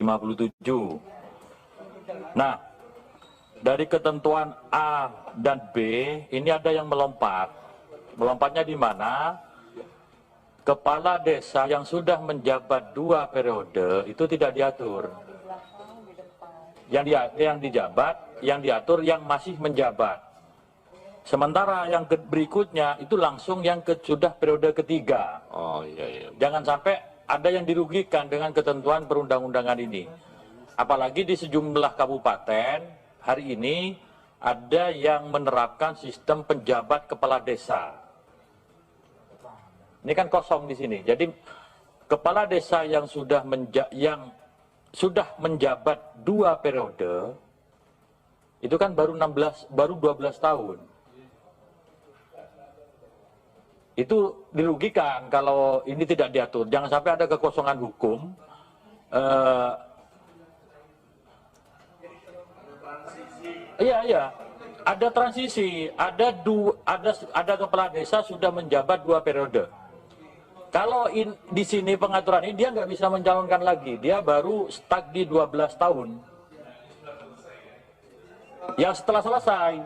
57. Nah, dari ketentuan A dan B, ini ada yang melompat. Melompatnya di mana? Kepala desa yang sudah menjabat 2 periode itu tidak diatur. Yang diatur yang masih menjabat. Sementara yang berikutnya itu langsung yang sudah periode ketiga. Oh iya. Jangan sampai ada yang dirugikan dengan ketentuan perundang-undangan ini. Apalagi di sejumlah kabupaten hari ini ada yang menerapkan sistem penjabat kepala desa. Ini kan kosong di sini. Jadi kepala desa yang sudah menjabat 2 periode itu kan baru 12 tahun. Itu dirugikan kalau ini tidak diatur. Jangan sampai ada kekosongan hukum. Iya. Ada transisi. Ada kepala desa sudah menjabat 2 periode. Kalau di sini pengaturan ini dia nggak bisa mencalonkan lagi. Dia baru stuck di 12 tahun. Yang setelah selesai,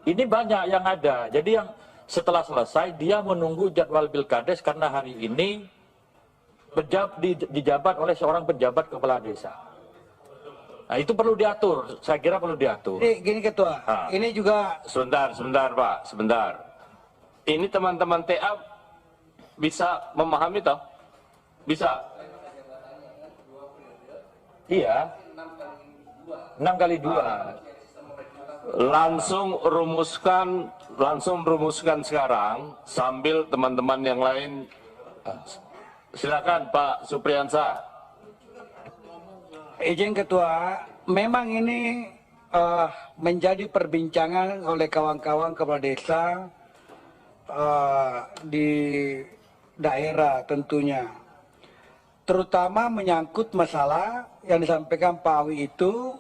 ini banyak yang ada. Jadi yang setelah selesai dia menunggu jadwal pilkades karena hari ini dijabat oleh seorang penjabat kepala desa. Nah itu perlu diatur. Saya kira perlu diatur. Gini Ketua, ini juga Sebentar Pak, sebentar. Ini teman-teman TA bisa memahami toh? Bisa? Iya. 6 kali 2. Langsung rumuskan sekarang sambil teman-teman yang lain. Silakan Pak Supriyansa. izin Ketua, memang ini menjadi perbincangan oleh kawan-kawan kepala desa di daerah tentunya, terutama menyangkut masalah yang disampaikan Pak Awi itu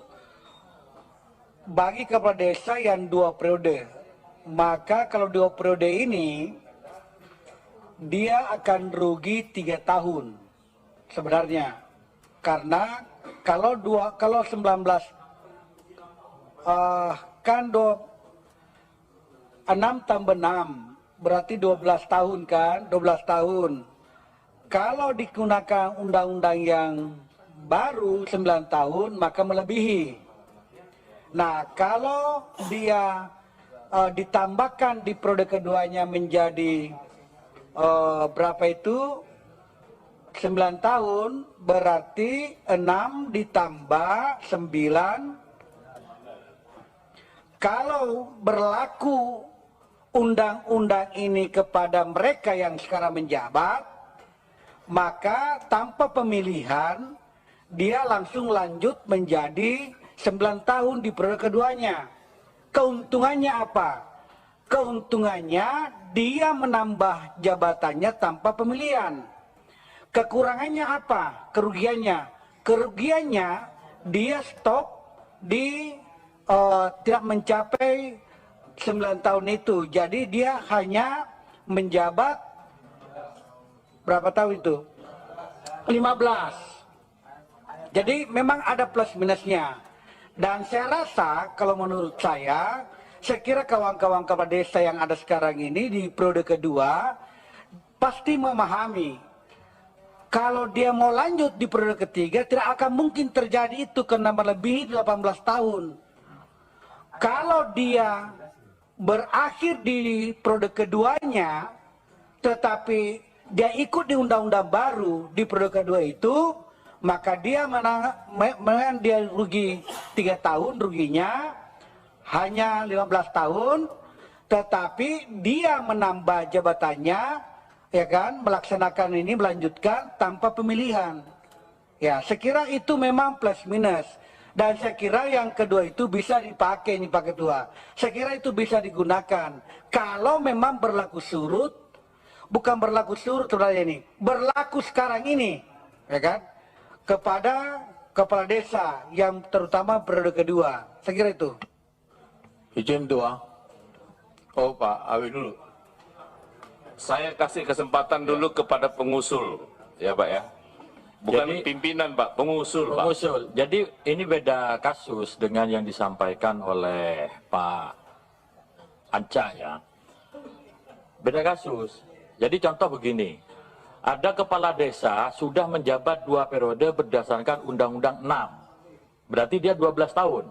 bagi kepala desa yang 2 periode, maka kalau 2 periode ini dia akan rugi 3 tahun sebenarnya, karena kalau 19 kan 6 tambah 6 berarti 12 tahun kan, 12 tahun. Kalau digunakan undang-undang yang baru 9 tahun maka melebihi. Nah kalau dia ditambahkan di periode keduanya menjadi berapa itu 9 tahun berarti 6 ditambah 9. Kalau berlaku undang-undang ini kepada mereka yang sekarang menjabat, maka tanpa pemilihan dia langsung lanjut menjadi 9 tahun di periode keduanya. Keuntungannya apa? Keuntungannya dia menambah jabatannya tanpa pemilihan. Kekurangannya apa? Kerugiannya dia stop di tidak mencapai 9 tahun itu. Jadi dia hanya menjabat berapa tahun itu? 15. Jadi memang ada plus minusnya. Dan saya rasa kalau menurut saya kira kawan-kawan kepala desa yang ada sekarang ini di periode kedua pasti memahami kalau dia mau lanjut di periode ketiga tidak akan mungkin terjadi itu karena melebihi 18 tahun. Kalau dia berakhir di periode keduanya tetapi dia ikut di undang-undang baru di periode kedua itu, maka dia dia rugi 3 tahun, ruginya hanya 15 tahun, tetapi dia menambah jabatannya, ya kan, melaksanakan ini, melanjutkan tanpa pemilihan. Ya, saya kira itu memang plus minus. Dan saya kira yang kedua itu bisa dipakai nih Pak Ketua. Saya kira itu bisa digunakan. Kalau memang berlaku surut, bukan berlaku surut sebenarnya ini, berlaku sekarang ini, ya kan, kepada kepala desa yang terutama periode kedua. Saya kira itu. Izin Tua. Oh Pak Awi dulu. Saya kasih kesempatan dulu kepada pengusul, ya Pak ya. bukan Jadi- pimpinan Pak, pengusul Pak. Pengusul. Jadi ini beda kasus dengan yang disampaikan oleh Pak Anca ya. Beda kasus. Jadi contoh begini, ada kepala desa sudah menjabat 2 periode berdasarkan Undang-Undang 6. Berarti dia 12 tahun.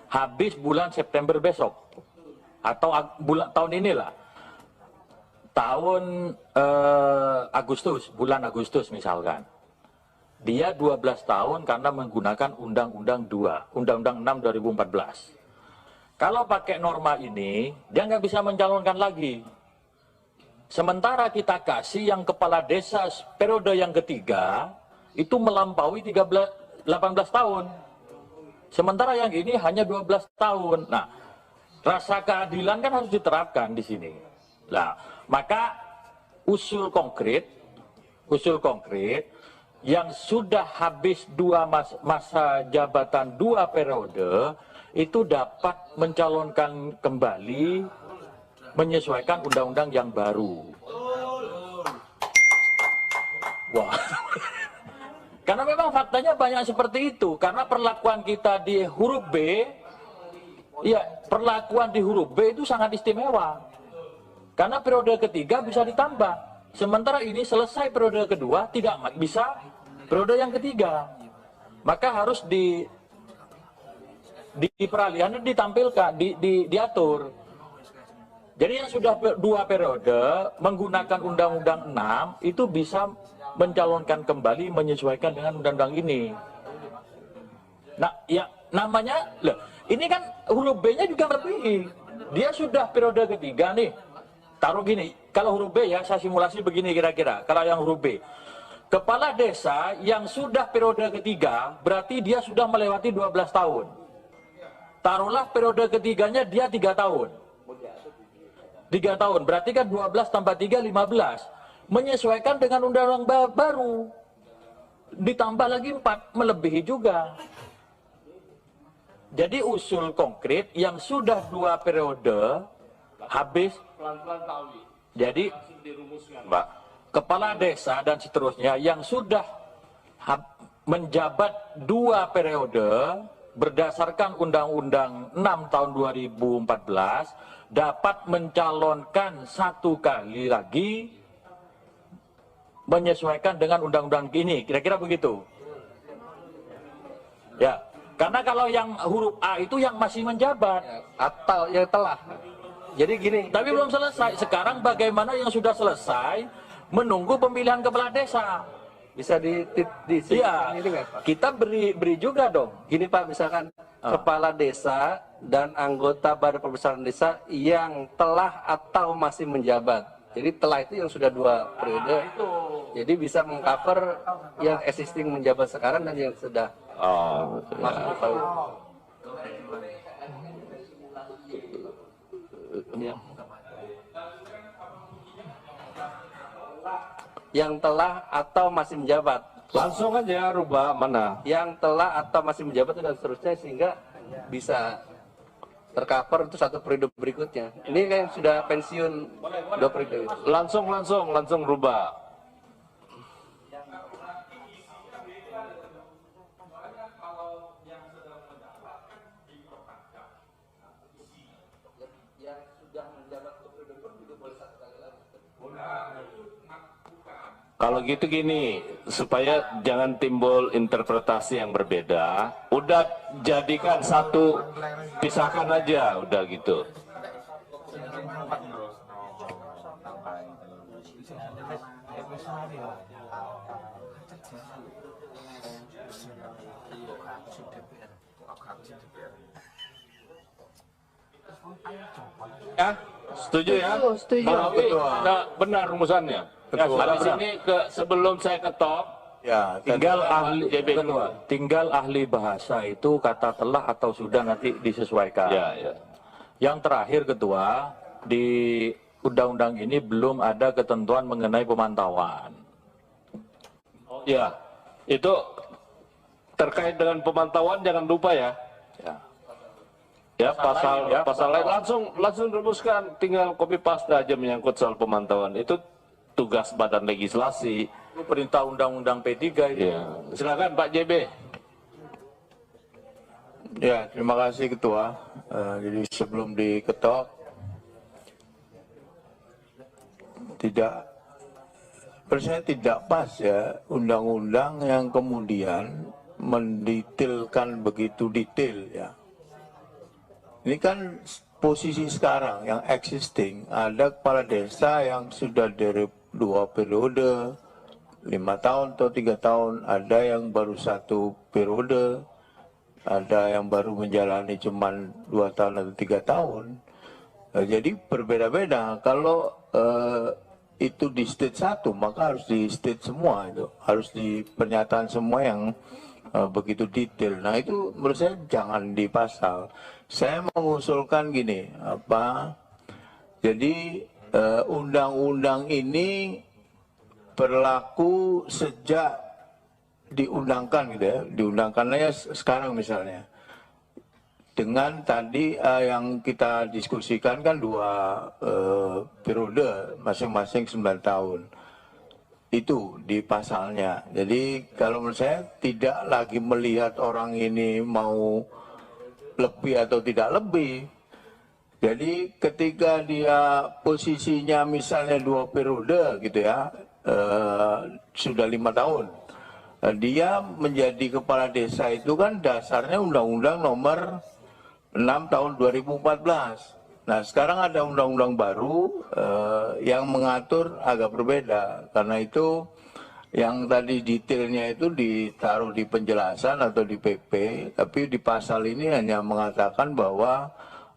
Habis bulan September besok. Atau bulan tahun inilah. Tahun Agustus, bulan Agustus misalkan. Dia 12 tahun karena menggunakan Undang-Undang 2, Undang-Undang 6 2014. Kalau pakai norma ini, dia nggak bisa mencalonkan lagi. Sementara kita kasih yang kepala desa periode yang ketiga, itu melampaui 18 tahun. Sementara yang ini hanya 12 tahun. Nah, rasa keadilan kan harus diterapkan di sini. Nah, maka usul konkret yang sudah habis masa jabatan 2 periode itu dapat mencalonkan kembali menyesuaikan undang-undang yang baru. Wah. Karena memang faktanya banyak seperti itu. Karena perlakuan kita di huruf B, ya perlakuan di huruf B itu sangat istimewa. Karena periode ketiga bisa ditambah. Sementara ini selesai periode kedua, tidak bisa periode yang ketiga. Maka harus di peralihan ditampilkan, diatur. Jadi yang sudah 2 periode menggunakan Undang-Undang 6 itu bisa mencalonkan kembali menyesuaikan dengan undang-undang ini. Nah, ya namanya, loh, ini kan huruf B-nya juga lebih. Dia sudah periode ketiga nih. Taruh gini, kalau huruf B ya saya simulasi begini kira-kira. Kalau yang huruf B, kepala desa yang sudah periode ketiga berarti dia sudah melewati 12 tahun. Taruhlah periode ketiganya dia 3 tahun. 3 tahun, berarti kan 12 tambah 3, 15. Menyesuaikan dengan undang-undang baru. Ditambah lagi 4, melebihi juga. Jadi usul konkret yang sudah 2 periode, habis. Jadi, Mbak, kepala desa dan seterusnya yang sudah menjabat 2 periode, berdasarkan Undang-Undang 6 tahun 2014, dapat mencalonkan 1 kali lagi menyesuaikan dengan undang-undang ini. Kira-kira begitu. Ya, karena kalau yang huruf A itu yang masih menjabat. Atau yang telah. Jadi gini. Tapi belum selesai. Sekarang bagaimana yang sudah selesai menunggu pemilihan kepala desa? Bisa Iya, ini nggak, Pak? kita beri juga dong. Gini Pak, misalkan kepala desa dan anggota badan pembesaran desa yang telah atau masih menjabat. Jadi telah itu yang sudah 2 periode. Jadi bisa mengcover yang existing menjabat sekarang dan yang sudah masuk tahun. Ya. Yang telah atau masih menjabat. Langsung aja rubah mana? Yang telah atau masih menjabat dan seterusnya sehingga bisa tercover itu 1 periode berikutnya. Ini kan yang sudah pensiun 2 periode. Langsung rubah. Kalau gitu gini, supaya jangan timbul interpretasi yang berbeda, udah jadikan satu, pisahkan aja, udah gitu. Ya, setuju ya? Setuju. Bang Awi, nah, benar rumusannya. Ya, Habis ini sebelum saya ketok, Ya, Tinggal ahli bahasa itu kata telah atau sudah nanti disesuaikan. ya. Yang terakhir Ketua, di undang-undang ini belum ada ketentuan mengenai pemantauan. Ya, itu terkait dengan pemantauan jangan lupa ya. Ya. Ya, pasal ya, lain langsung rumuskan, tinggal copy paste aja menyangkut soal pemantauan. Itu tugas badan legislasi. perintah undang-undang P3 itu. Ya. Silakan Pak JB. Ya, terima kasih Ketua. Jadi sebelum diketok, saya tidak pas ya undang-undang yang kemudian mendetailkan begitu detail ya. Ini kan posisi sekarang yang existing, ada kepala desa yang sudah dari 2 periode, 5 tahun atau 3 tahun, ada yang baru 1 periode, ada yang baru menjalani cuman 2 tahun atau 3 tahun. Jadi berbeda-beda. Kalau itu di state 1, maka harus di state semua itu, harus di pernyataan semua yang begitu detail. Nah itu menurut saya jangan di pasal. Saya mengusulkan gini, jadi undang-undang ini berlaku sejak diundangkan gitu ya, diundangkannya sekarang misalnya. Dengan tadi yang kita diskusikan kan 2 periode, masing-masing 9 tahun. Itu di pasalnya. Jadi kalau menurut saya tidak lagi melihat orang ini mau lebih atau tidak lebih. Jadi ketika dia posisinya misalnya 2 periode gitu ya, sudah 5 tahun. Dia menjadi kepala desa itu kan dasarnya Undang-Undang Nomor 6 tahun 2014. Nah sekarang ada undang-undang baru yang mengatur agak berbeda. Karena itu yang tadi detailnya itu ditaruh di penjelasan atau di PP, tapi di pasal ini hanya mengatakan bahwa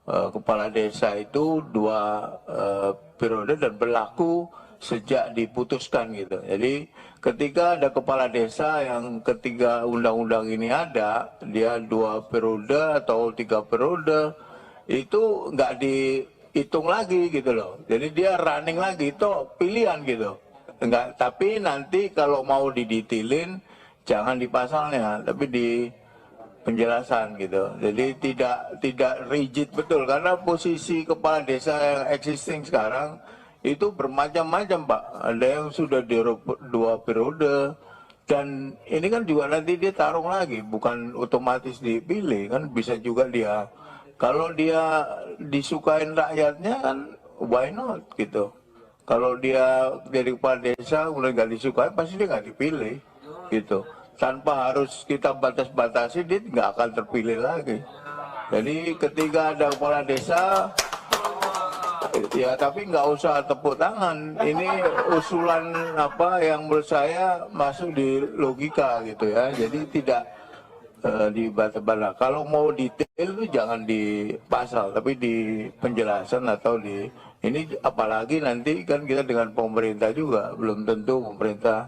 kepala desa itu 2 periode dan berlaku sejak diputuskan gitu. Jadi ketika ada kepala desa yang ketika undang-undang ini ada, dia 2 periode atau 3 periode, itu nggak dihitung lagi gitu loh. Jadi dia running lagi, itu pilihan gitu. Enggak, tapi nanti kalau mau didetailin jangan di pasalnya, tapi di penjelasan gitu. Jadi tidak rigid betul, karena posisi kepala desa yang existing sekarang itu bermacam-macam Pak. Ada yang sudah di 2 periode, dan ini kan juga nanti dia tarung lagi, bukan otomatis dipilih kan, bisa juga dia, kalau dia disukain rakyatnya kan why not gitu. Kalau dia jadi kepala desa mulai nggak disukai, pasti dia nggak dipilih gitu. Tanpa harus kita batas-batasi, dia nggak akan terpilih lagi. Jadi ketika ada kepala desa, ya tapi nggak usah tepuk tangan. Ini usulan yang menurut saya masuk di logika gitu ya. Jadi tidak dibatas-batas. Kalau mau detail itu jangan di pasal, tapi di penjelasan atau di ini, apalagi nanti kan kita dengan pemerintah juga belum tentu pemerintah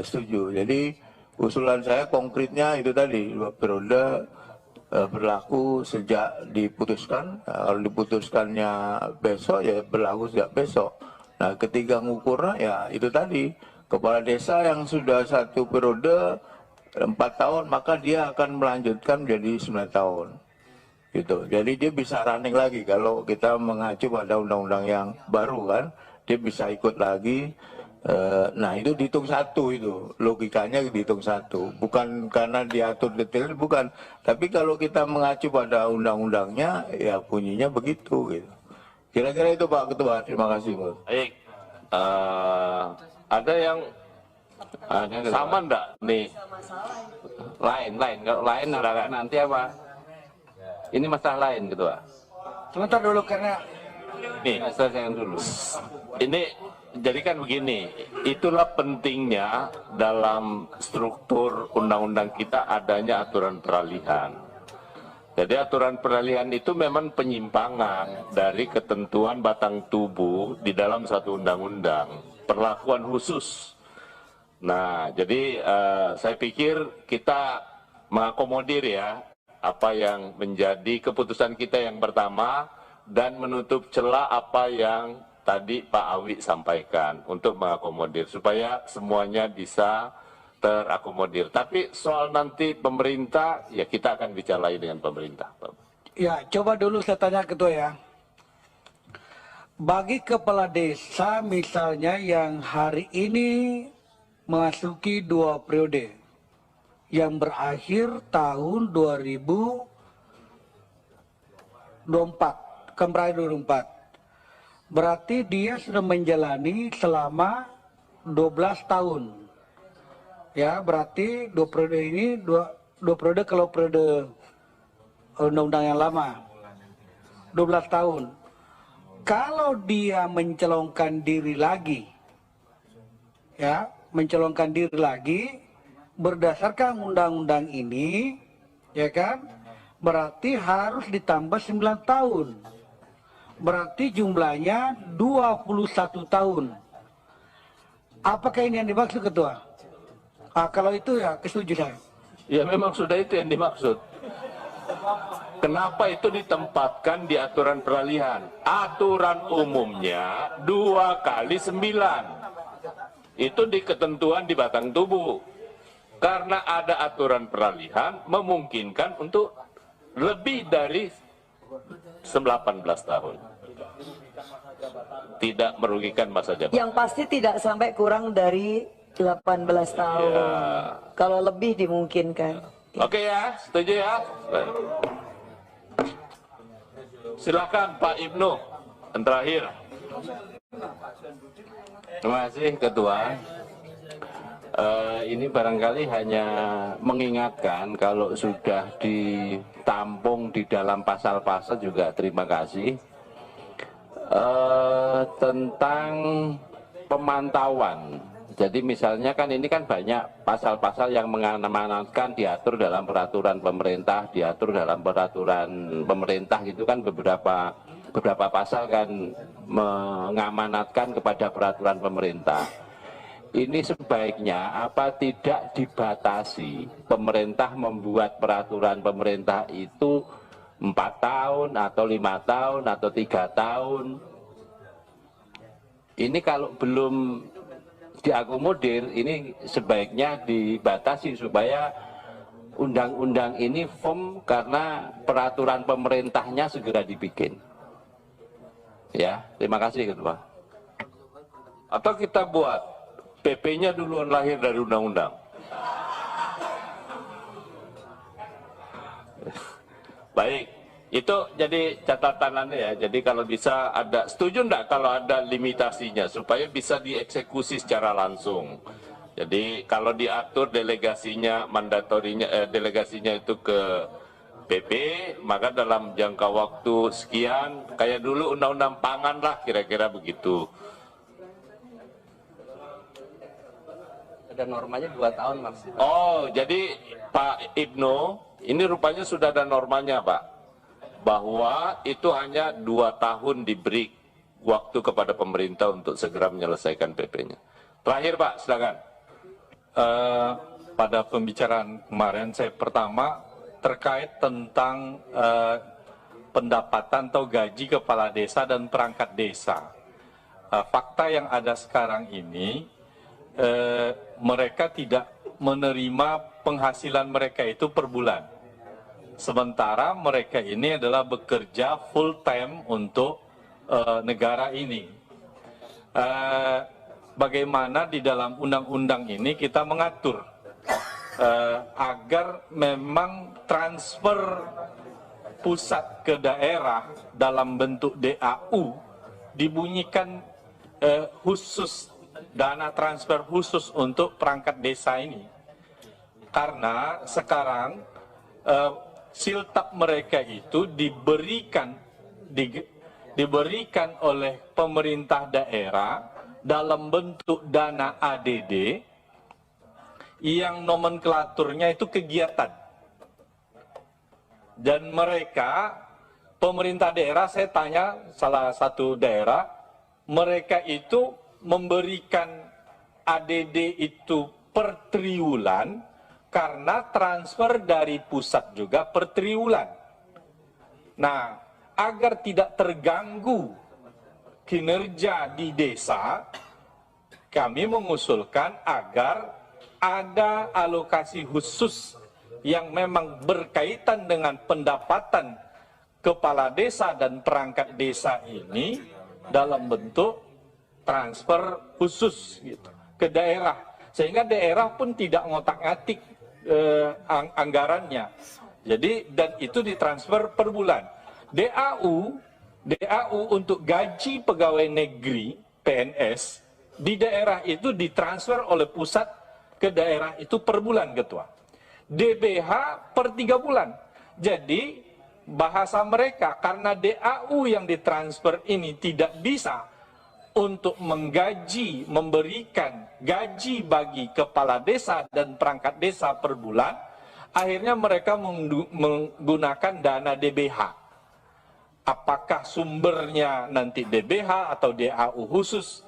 setuju. Jadi usulan saya konkretnya itu tadi 2 periode berlaku sejak diputuskan. Kalau diputuskannya besok ya berlaku sejak besok. Nah ketika ngukurnya ya itu tadi, kepala desa yang sudah 1 periode 4 tahun, maka dia akan melanjutkan menjadi 9 tahun. Gitu. Jadi dia bisa running lagi kalau kita mengacu pada undang-undang yang baru kan, dia bisa ikut lagi. Nah itu dihitung 1 itu, logikanya dihitung 1, bukan karena diatur detail, bukan. Tapi kalau kita mengacu pada undang-undangnya, ya bunyinya begitu. Gitu. Kira-kira itu Pak Ketua, terima kasih Pak. Baik, ada yang sama enggak nih? Lain, kalau lain nanti apa? Ini masalah lain Ketua. Sebentar dulu karena Nih, Selesaikan dulu. ini jadi kan begini, itulah pentingnya dalam struktur undang-undang kita adanya aturan peralihan. Jadi aturan peralihan itu memang penyimpangan dari ketentuan batang tubuh di dalam satu undang-undang, perlakuan khusus. Nah, jadi saya pikir kita mengakomodir ya apa yang menjadi keputusan kita yang pertama, dan menutup celah apa yang tadi Pak Awi sampaikan untuk mengakomodir supaya semuanya bisa terakomodir. Tapi soal nanti pemerintah, ya kita akan bicara dengan pemerintah. ya coba dulu saya tanya Ketua ya. Bagi kepala desa misalnya yang hari ini memasuki 2 periode yang berakhir tahun 2024, kembali 2024. Berarti dia sudah menjalani selama 12 tahun. Ya, berarti 2 periode ini, 2 periode kalau periode undang-undang yang lama 12 tahun. Kalau dia mencalonkan diri lagi, ya, mencalonkan diri lagi berdasarkan undang-undang ini, ya kan, berarti harus ditambah 9 tahun. Berarti jumlahnya 21 tahun. Apakah ini yang dimaksud, Ketua? Kalau itu ya setuju saya. Ya memang sudah itu yang dimaksud. Kenapa itu ditempatkan di aturan peralihan? Aturan umumnya 2 kali 9. Itu di ketentuan di batang tubuh. Karena ada aturan peralihan memungkinkan untuk lebih dari 18 tahun. Tidak merugikan masa jabatan. Yang pasti tidak sampai kurang dari 18 tahun. Ya. Kalau lebih dimungkinkan. Oke ya, setuju ya? Silakan Pak Ibnu, yang terakhir. Terima kasih Ketua. Ini barangkali hanya mengingatkan kalau sudah ditampung di dalam pasal-pasal juga terima kasih. Tentang pemantauan. Jadi misalnya kan ini kan banyak pasal-pasal yang mengamanatkan diatur dalam peraturan pemerintah, diatur dalam peraturan pemerintah gitu kan beberapa pasal kan mengamanatkan kepada peraturan pemerintah. Ini sebaiknya apa tidak dibatasi pemerintah membuat peraturan pemerintah itu 4 tahun atau 5 tahun atau 3 tahun. Ini kalau belum diakomodir, ini sebaiknya dibatasi supaya undang-undang ini firm karena peraturan pemerintahnya segera dibikin. Ya, terima kasih Ketua. Atau kita buat PP-nya duluan lahir dari undang-undang. Baik, itu jadi catatanannya ya. Jadi kalau bisa ada, setuju enggak kalau ada limitasinya supaya bisa dieksekusi secara langsung. Jadi kalau diatur delegasinya, mandatorinya, delegasinya itu ke PP, maka dalam jangka waktu sekian, kayak dulu undang-undang pangan lah kira-kira begitu. Ada normanya 2 tahun maksimal. Oh, jadi Pak Ibnu, ini rupanya sudah ada normanya Pak, bahwa itu hanya 2 tahun diberi waktu kepada pemerintah untuk segera menyelesaikan PP-nya. Terakhir Pak, silakan. Pada pembicaraan kemarin saya pertama terkait tentang pendapatan atau gaji kepala desa dan perangkat desa. Fakta yang ada sekarang ini, mereka tidak menerima penghasilan mereka itu per bulan. Sementara mereka ini adalah bekerja full time untuk negara ini. Bagaimana di dalam undang-undang ini kita mengatur agar memang transfer pusat ke daerah dalam bentuk DAU dibunyikan khusus, dana transfer khusus untuk perangkat desa ini. Karena sekarang siltap mereka itu diberikan oleh pemerintah daerah dalam bentuk dana ADD yang nomenklaturnya itu kegiatan. Dan mereka, pemerintah daerah, saya tanya salah satu daerah, mereka itu memberikan ADD itu per triwulan karena transfer dari pusat juga per triwulan. Nah, agar tidak terganggu kinerja di desa, kami mengusulkan agar ada alokasi khusus yang memang berkaitan dengan pendapatan kepala desa dan perangkat desa ini dalam bentuk transfer khusus gitu, ke daerah, sehingga daerah pun tidak ngotak-ngatik anggarannya. Jadi dan itu ditransfer per bulan. DAU untuk gaji pegawai negeri PNS di daerah itu ditransfer oleh pusat ke daerah itu per bulan, Ketua. DBH per 3 bulan. Jadi bahasa mereka, karena DAU yang ditransfer ini tidak bisa untuk menggaji, memberikan gaji bagi kepala desa dan perangkat desa per bulan, akhirnya mereka menggunakan dana DBH. Apakah sumbernya nanti DBH atau DAU khusus?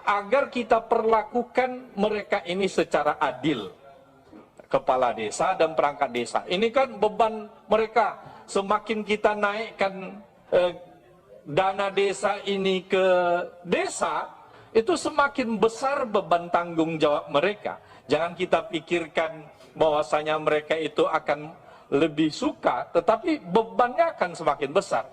Agar kita perlakukan mereka ini secara adil. Kepala desa dan perangkat desa. Ini kan beban mereka. Semakin kita naikkan dana desa ini ke desa, itu semakin besar beban tanggung jawab mereka. Jangan kita pikirkan bahwasanya mereka itu akan lebih suka, tetapi bebannya akan semakin besar.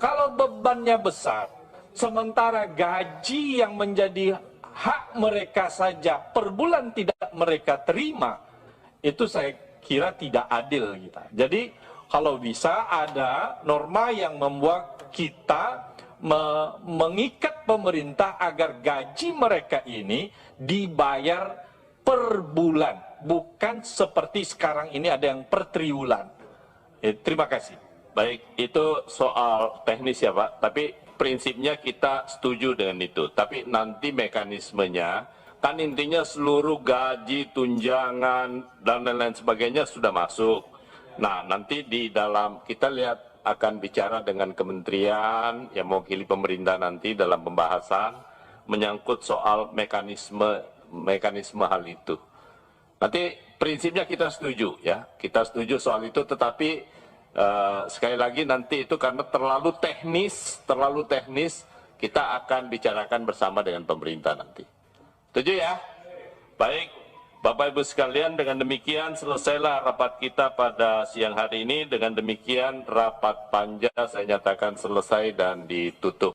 Kalau bebannya besar, sementara gaji yang menjadi hak mereka saja per bulan tidak mereka terima, itu saya kira tidak adil kita. Jadi kalau bisa ada norma yang membuat kita mengikat pemerintah agar gaji mereka ini dibayar per bulan, bukan seperti sekarang ini ada yang per triwulan. Terima kasih. Baik, itu soal teknis ya Pak, tapi prinsipnya kita setuju dengan itu. Tapi nanti mekanismenya, kan intinya seluruh gaji, tunjangan, dan lain-lain sebagainya sudah masuk. Nah, nanti di dalam, kita lihat akan bicara dengan kementerian yang mewakili pemerintah nanti dalam pembahasan menyangkut soal mekanisme hal itu. Nanti prinsipnya kita setuju ya, kita setuju soal itu, tetapi sekali lagi nanti itu karena terlalu teknis, kita akan bicarakan bersama dengan pemerintah nanti. Setuju ya? Baik. Bapak Ibu sekalian, dengan demikian selesailah rapat kita pada siang hari ini. Dengan demikian rapat panja saya nyatakan selesai dan ditutup.